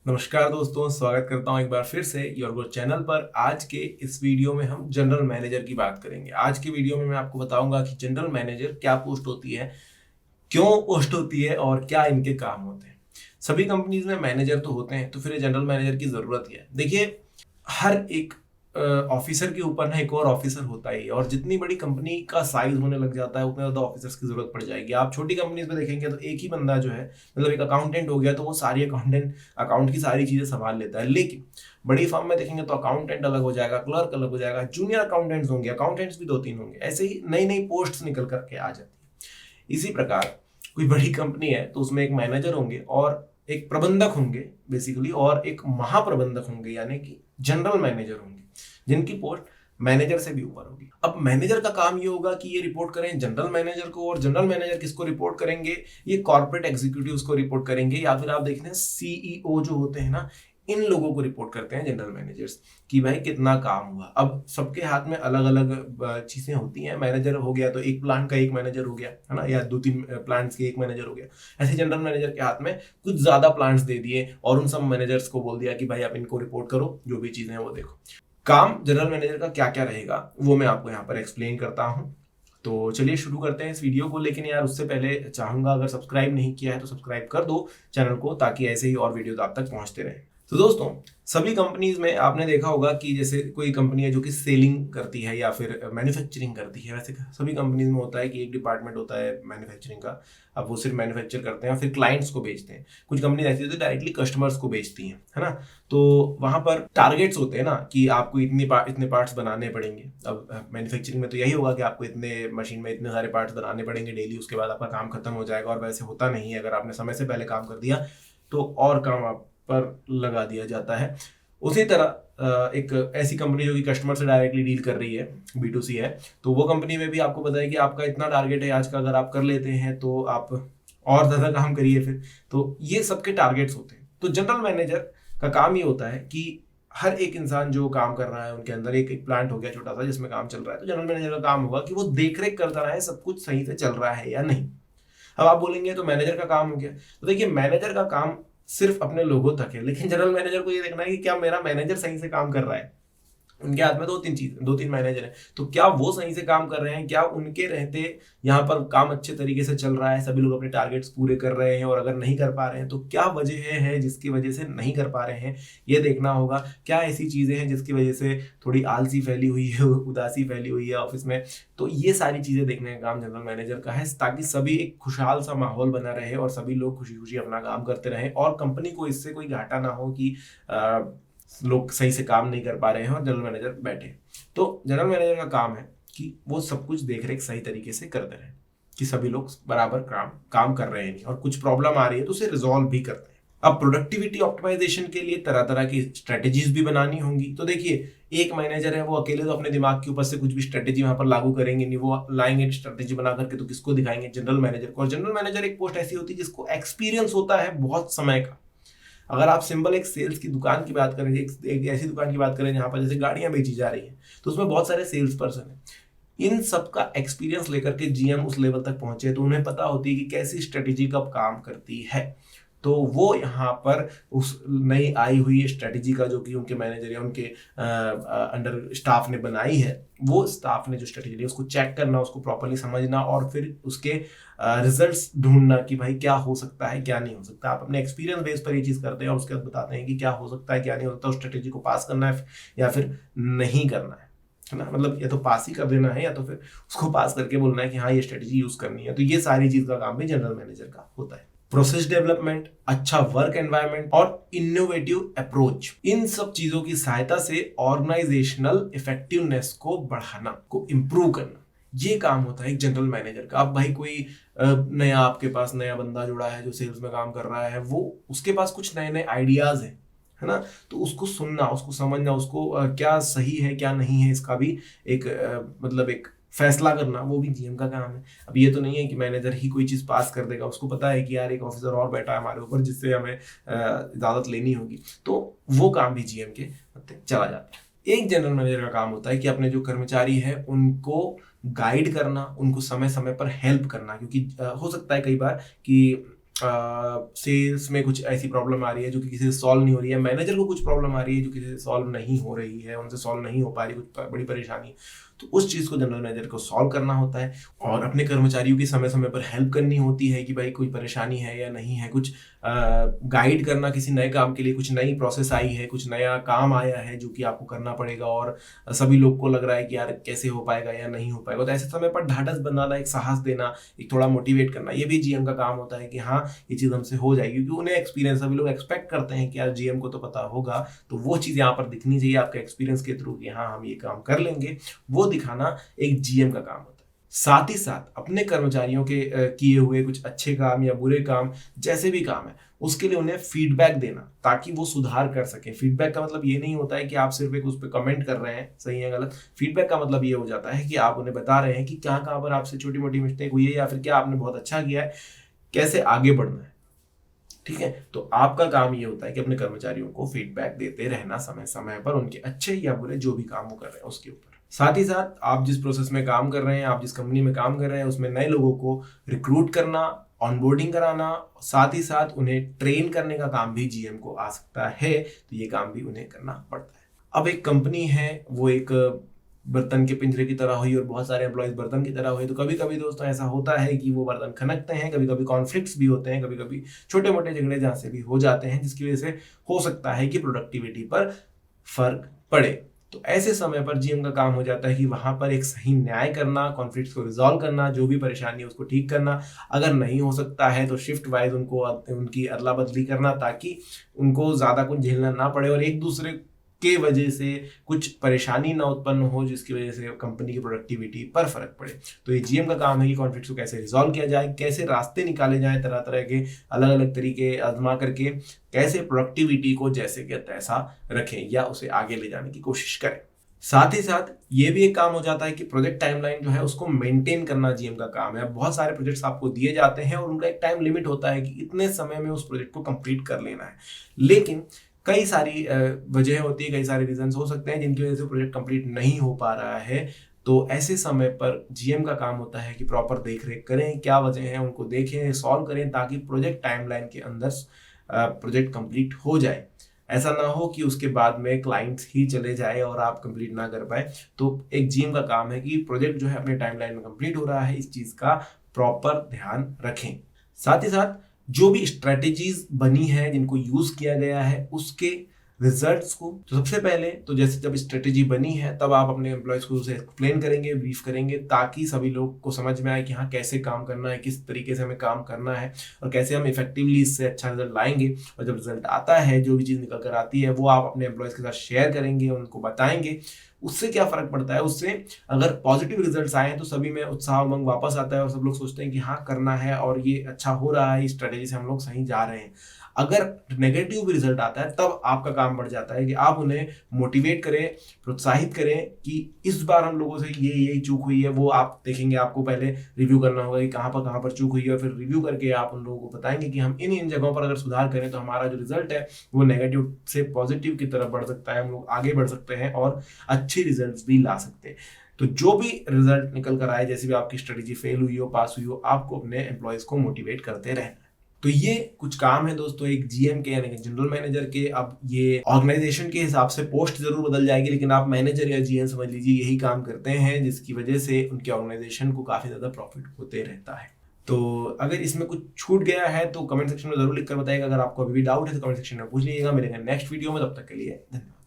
नमस्कार दोस्तों, स्वागत करता हूं एक बार फिर से योर गुड चैनल पर। आज के इस वीडियो में हम जनरल मैनेजर की बात करेंगे। आज की वीडियो में मैं आपको बताऊंगा कि जनरल मैनेजर क्या पोस्ट होती है, क्यों पोस्ट होती है और क्या इनके काम होते हैं। सभी कंपनीज में मैनेजर तो होते हैं, तो फिर जनरल मैनेजर की जरूरत ही है। देखिए, हर एक ऑफिसर के ऊपर ना एक और ऑफिसर होता ही है, और जितनी बड़ी कंपनी का साइज होने लग जाता है उतने ज्यादा ऑफिसर्स की जरूरत पड़ जाएगी। आप छोटी कंपनीज में देखेंगे तो एक ही बंदा जो है, मतलब एक अकाउंटेंट हो गया तो वो सारी अकाउंट की सारी चीजें संभाल लेता है। लेकिन बड़ी फर्म में देखेंगे तो अकाउंटेंट अलग हो जाएगा, क्लर्क अलग हो जाएगा, जूनियर अकाउंटेंट्स होंगे, अकाउंटेंट्स भी 2-3 होंगे। ऐसे ही नई नई पोस्ट निकल करके आ जाती है। इसी प्रकार कोई बड़ी कंपनी है तो उसमें एक मैनेजर होंगे और एक प्रबंधक होंगे बेसिकली, और एक महाप्रबंधक होंगे यानी कि जनरल मैनेजर होंगे, जिनकी पोस्ट मैनेजर से भी ऊपर होगी। अब मैनेजर का काम ये होगा कि ये रिपोर्ट करें जनरल मैनेजर को, और जनरल मैनेजर किसको रिपोर्ट करेंगे? ये कॉर्पोरेट एग्जीक्यूटिव्स को रिपोर्ट करेंगे, या फिर आप देखते हैं सीईओ जो होते हैं ना, इन लोगों को रिपोर्ट करते हैं जनरल मैनेजर्स कि भाई कितना काम हुआ। अब सबके हाथ में अलग अलग चीजें होती हैं। मैनेजर हो गया तो एक प्लांट का एक मैनेजर हो गया, है ना, या 2-3 प्लांट्स के एक मैनेजर हो गया। ऐसे जनरल मैनेजर के हाथ में कुछ ज्यादा प्लांट्स दे दिए और उन सब मैनेजर्स को बोल दिया कि भाई आप इनको रिपोर्ट करो, जो भी चीजें हैं वो देखो। काम जनरल मैनेजर का क्या क्या रहेगा वो मैं आपको यहाँ पर एक्सप्लेन करता हूँ। तो चलिए शुरू करते हैं इस वीडियो को। लेकिन यार उससे पहले चाहूंगा, अगर सब्सक्राइब नहीं किया है तो सब्सक्राइब कर दो चैनल को, ताकि ऐसे ही और वीडियोस आप तक पहुंचते रहें। तो दोस्तों, सभी कंपनीज में आपने देखा होगा कि जैसे कोई कंपनी है जो कि सेलिंग करती है या फिर मैन्युफैक्चरिंग करती है। वैसे सभी कंपनीज में होता है कि एक डिपार्टमेंट होता है मैन्युफैक्चरिंग का। अब वो सिर्फ मैन्युफैक्चर करते हैं और फिर क्लाइंट्स को बेचते हैं। कुछ कंपनी ऐसी होती है डायरेक्टली कस्टमर्स को बेचती हैं, है ना। तो वहां पर टारगेट्स होते हैं ना कि आपको इतने पार्ट्स बनाने पड़ेंगे। अब मैन्युफैक्चरिंग में तो यही होगा कि आपको इतने मशीन में इतने सारे पार्ट्स बनाने पड़ेंगे डेली, उसके बाद आपका काम खत्म हो जाएगा। और वैसे होता नहीं है, अगर आपने समय से पहले काम कर दिया तो और काम आप पर लगा दिया जाता है। उसी तरह एक ऐसी कंपनी जो कि कस्टमर से डायरेक्टली डील कर रही है, B2C है, तो वो कंपनी में भी आपको पता है कि आपका इतना टारगेट है आज का, अगर आप कर लेते हैं तो आप और ज्यादा काम करिए फिर। तो ये सबके टारगेट्स होते हैं। तो जनरल मैनेजर का काम ये होता है कि हर एक इंसान जो काम कर रहा है उनके अंदर एक प्लांट हो गया छोटा सा जिसमें काम चल रहा है, तो जनरल मैनेजर का काम होगा कि वो देख रेख करता रहे सब कुछ सही से चल रहा है या नहीं। अब आप बोलेंगे तो मैनेजर का काम हो गया। तो देखिए, मैनेजर का काम सिर्फ अपने लोगों तक है, लेकिन जनरल मैनेजर को ये देखना है कि क्या मेरा मैनेजर सही से काम कर रहा है। उनके हाथ में 2-3 मैनेजर हैं, तो क्या वो सही से काम कर रहे हैं, क्या उनके रहते यहाँ पर काम अच्छे तरीके से चल रहा है, सभी लोग अपने टारगेट्स पूरे कर रहे हैं। और अगर नहीं कर पा रहे हैं तो क्या वजह है जिसकी वजह से नहीं कर पा रहे हैं, ये देखना होगा। क्या ऐसी चीजें हैं जिसकी वजह से थोड़ी आलसी फैली हुई है, उदासी फैली हुई है ऑफिस में। तो ये सारी चीजें देखने का काम जनरल मैनेजर का है, ताकि सभी एक खुशहाल सा माहौल बना रहे और सभी लोग खुशी खुशी अपना काम करते रहें, और कंपनी को इससे कोई घाटा ना हो कि लोग सही से काम नहीं कर पा रहे हैं और जनरल मैनेजर बैठे। तो जनरल मैनेजर का काम है कि वो सब कुछ देख रेख सही तरीके से करते रहे कि सभी लोग बराबर काम कर रहे हैं नहीं, और कुछ प्रॉब्लम आ रही है तो उसे रिजॉल्व भी करते हैं। अब प्रोडक्टिविटी ऑप्टिमाइजेशन के लिए तरह तरह की स्ट्रेटेजीज भी बनानी होंगी। तो देखिए, एक मैनेजर है वो अकेले तो अपने दिमाग के ऊपर से कुछ भी स्ट्रेटेजी वहां पर लागू करेंगे नहीं। वो लाएंगे स्ट्रेटेजी बना करके तो किसको दिखाएंगे? जनरल मैनेजर को। और जनरल मैनेजर एक पोस्ट ऐसी होती है जिसको एक्सपीरियंस होता है बहुत समय का। अगर आप सिंपल एक सेल्स की दुकान की बात करें, एक ऐसी दुकान की बात करें जहां पर जैसे गाड़ियां बेची जा रही हैं, तो उसमें बहुत सारे सेल्स पर्सन हैं। इन सब का एक्सपीरियंस लेकर के जीएम उस लेवल तक पहुंचे तो उन्हें पता होती है कि कैसी स्ट्रेटेजी कब काम करती है। तो वो यहाँ पर उस नई आई हुई स्ट्रेटेजी का, जो कि उनके मैनेजर या उनके अंडर स्टाफ ने बनाई है, वो स्टाफ ने जो स्ट्रेटेजी ली उसको चेक करना, उसको प्रॉपर्ली समझना, और फिर उसके रिजल्ट्स ढूंढना कि भाई क्या हो सकता है क्या नहीं हो सकता। आप अपने एक्सपीरियंस बेस पर ये चीज करते हैं और उसके बाद बताते हैं कि क्या हो सकता है क्या नहीं हो सकता। उस स्ट्रेटेजी को पास करना है या फिर नहीं करना है ना। मतलब या तो पास ही कर देना है या तो फिर उसको पास करके बोलना है कि हाँ ये स्ट्रेटेजी यूज करनी है। तो ये सारी चीज का काम भी जनरल मैनेजर का होता है। प्रोसेस डेवलपमेंट, अच्छा वर्क एनवायरनमेंट और इनोवेटिव अप्रोच, इन सब चीजों की सहायता से ऑर्गेनाइजेशनल इफेक्टिवनेस को बढ़ाना, को इंप्रूव करना, ये काम होता है एक जनरल मैनेजर का। अब भाई कोई नया आपके पास नया बंदा जुड़ा है जो सेल्स में काम कर रहा है, वो उसके पास कुछ नए नए आइडियाज हैं, है ना। तो उसको सुनना, उसको समझना, उसको क्या सही है क्या नहीं है, इसका भी एक मतलब एक फैसला करना, वो भी जीएम का काम है। अब ये तो नहीं है कि मैनेजर ही कोई चीज पास कर देगा। उसको पता है कि यार एक ऑफिसर और बैठा है हमारे ऊपर जिससे हमें इजाजत लेनी होगी, तो वो काम भी जीएम के चला जाता है। एक जनरल मैनेजर का काम होता है कि अपने जो कर्मचारी है उनको गाइड करना, उनको समय समय पर हेल्प करना। क्योंकि हो सकता है कई बार कि सेल्स में कुछ ऐसी प्रॉब्लम आ रही है जो कि किसी से सॉल्व नहीं हो रही है, मैनेजर को कुछ प्रॉब्लम आ रही है जो किसी से सॉल्व नहीं हो रही है, उनसे सॉल्व नहीं हो पा रही, कुछ बड़ी परेशानी, तो उस चीज़ को जनरल मैनेजर को सॉल्व करना होता है और अपने कर्मचारियों की समय समय पर हेल्प करनी होती है कि भाई कोई परेशानी है या नहीं है, कुछ गाइड करना किसी नए काम के लिए, कुछ नई प्रोसेस आई है, कुछ नया काम आया है जो कि आपको करना पड़ेगा और सभी लोग को लग रहा है कि यार कैसे हो पाएगा या नहीं हो पाएगा, तो ऐसे समय पर ढाढ़स बनाना, एक साहस देना, एक थोड़ा मोटिवेट करना, ये भी जीएम का काम होता है कि हाँ ये चीज़ हमसे हो जाएगी, क्योंकि उन्हें एक्सपीरियंस, सभी लोग एक्सपेक्ट करते हैं कि यार जीएम को तो पता होगा, तो वो चीज़ यहाँ पर दिखनी चाहिए आपका एक्सपीरियंस के थ्रू कि हाँ हम ये काम कर लेंगे, वो दिखाना एक जीएम का काम होता है। साथ ही साथ अपने कर्मचारियों के किए हुए कुछ अच्छे काम या बुरे काम, जैसे भी काम है, उसके लिए उन्हें फीडबैक देना ताकि वो सुधार कर सके। फीडबैक का मतलब ये नहीं होता है कि आप सिर्फ एक उस पर कमेंट कर रहे हैं सही है गलत। फीडबैक का मतलब ये हो जाता है कि आप उन्हें बता रहे हैं कि कहाँ कहाँ पर आपसे छोटी मोटी मिस्टेक हुई है या फिर क्या आपने बहुत अच्छा किया है, कैसे आगे बढ़ना है। ठीक है, तो आपका काम ये होता है कि अपने कर्मचारियों को फीडबैक देते रहना समय समय पर, उनके अच्छे या बुरे जो भी काम वो कर रहे हैं उसके ऊपर। साथ ही साथ आप जिस प्रोसेस में काम कर रहे हैं, आप जिस कंपनी में काम कर रहे हैं, उसमें नए लोगों को रिक्रूट करना, ऑनबोर्डिंग कराना, साथ ही साथ उन्हें ट्रेन करने का काम भी जीएम को आ सकता है, तो ये काम भी उन्हें करना पड़ता है। अब एक कंपनी है वो एक बर्तन के पिंजरे की तरह हुई और बहुत सारे एम्प्लॉयज बर्तन की तरह हुए, तो कभी कभी दोस्तों ऐसा होता है कि वो बर्तन खनकते हैं, कभी कभी कॉन्फ्लिक्ट्स भी होते हैं, कभी कभी छोटे मोटे झगड़े जहाँ से भी हो जाते हैं, जिसकी वजह से हो सकता है कि प्रोडक्टिविटी पर फर्क पड़े। तो ऐसे समय पर जीएम का काम हो जाता है कि वहां पर एक सही न्याय करना, कॉन्फ्लिक्ट्स को रिजॉल्व करना, जो भी परेशानी है उसको ठीक करना, अगर नहीं हो सकता है तो शिफ्ट वाइज उनको उनकी अदला बदली करना ताकि उनको ज्यादा कुछ झेलना ना पड़े और एक दूसरे के वजह से कुछ परेशानी ना उत्पन्न हो जिसकी वजह से कंपनी की प्रोडक्टिविटी पर फर्क पड़े। तो ये जीएम का काम है कि कॉन्फ्लिक्ट्स को कैसे रिजॉल्व किया जाए, कैसे रास्ते निकाले जाए, तरह तरह के अलग अलग तरीके आजमा करके कैसे प्रोडक्टिविटी को जैसे कि तैसा रखें या उसे आगे ले जाने की कोशिश करें। साथ ही साथ ये भी एक काम हो जाता है कि प्रोजेक्ट टाइमलाइन जो है उसको मेंटेन करना जीएम का काम है। बहुत सारे प्रोजेक्ट्स आपको दिए जाते हैं और उनका एक टाइम लिमिट होता है कि इतने समय में उस प्रोजेक्ट को कंप्लीट कर लेना है, लेकिन कई सारी वजह होती है, कई सारे रीजंस हो सकते हैं जिनकी वजह से प्रोजेक्ट कंप्लीट नहीं हो पा रहा है। तो ऐसे समय पर जीएम का काम होता है कि प्रॉपर देख रेख करें, क्या वजह है उनको देखें, सॉल्व करें ताकि प्रोजेक्ट टाइमलाइन के अंदर प्रोजेक्ट कंप्लीट हो जाए। ऐसा ना हो कि उसके बाद में क्लाइंट्स ही चले जाए और आप कंप्लीट ना कर पाए। तो एक जीएम का काम है कि प्रोजेक्ट जो है अपने टाइमलाइन में कंप्लीट हो रहा है, इस चीज का प्रॉपर ध्यान रखें। साथ ही साथ जो भी स्ट्रेटेजीज बनी है, जिनको यूज किया गया है, उसके रिजल्ट्स को, तो सबसे पहले तो जैसे जब स्ट्रेटेजी बनी है तब आप अपने एम्प्लॉयज को उसे एक्सप्लेन करेंगे, ब्रीफ करेंगे ताकि सभी लोग को समझ में आए कि हाँ कैसे काम करना है, किस तरीके से हमें काम करना है और कैसे हम इफेक्टिवली इससे अच्छा रिजल्ट लाएंगे। और जब रिजल्ट आता है, जो भी चीज़ निकल कर आती है, वो आप अपने एम्प्लॉयज के साथ शेयर करेंगे, उनको बताएंगे। उससे क्या फर्क पड़ता है, उससे अगर पॉजिटिव रिजल्ट्स आए हैं तो सभी में उत्साह उमंग वापस आता है और सब लोग सोचते हैं कि हाँ करना है और ये अच्छा हो रहा है, इस स्ट्रेटेजी से हम लोग सही जा रहे हैं। अगर नेगेटिव भी रिजल्ट आता है तब आपका काम बढ़ जाता है कि आप उन्हें मोटिवेट करें, प्रोत्साहित करें कि इस बार हम लोगों से यही चूक हुई है। वो आप देखेंगे, आपको पहले रिव्यू करना होगा कि कहाँ पर चूक हुई है और फिर रिव्यू करके आप उन लोगों को बताएंगे कि हम इन जगहों पर अगर सुधार करें तो हमारा जो रिजल्ट है वो नेगेटिव से पॉजिटिव की तरफ बढ़ सकता है, हम लोग आगे बढ़ सकते हैं और अच्छे रिजल्ट भी ला सकते हैं। तो जो भी रिजल्ट निकल कर आए, जैसे भी आपकी स्ट्रेटेजी फेल हुई हो, पास हुई हो, आपको अपने एम्प्लॉयज को मोटिवेट करते रहना है। तो ये कुछ काम है दोस्तों एक जीएम के यानी कि जनरल मैनेजर के। अब ये ऑर्गेनाइजेशन के हिसाब से पोस्ट जरूर बदल जाएगी, लेकिन आप मैनेजर या जीएम समझ लीजिए यही काम करते हैं, जिसकी वजह से उनके ऑर्गेनाइजेशन को काफी ज्यादा प्रॉफिट होते रहता है। तो अगर इसमें कुछ छूट गया है तो कमेंट सेक्शन में जरूर लिखकर बताइएगा। अगर आपको अभी भी डाउट है तो कमेंट सेक्शन में पूछ लीजिएगा। मिलेंगे नेक्स्ट वीडियो में, तब तक के लिए धन्यवाद।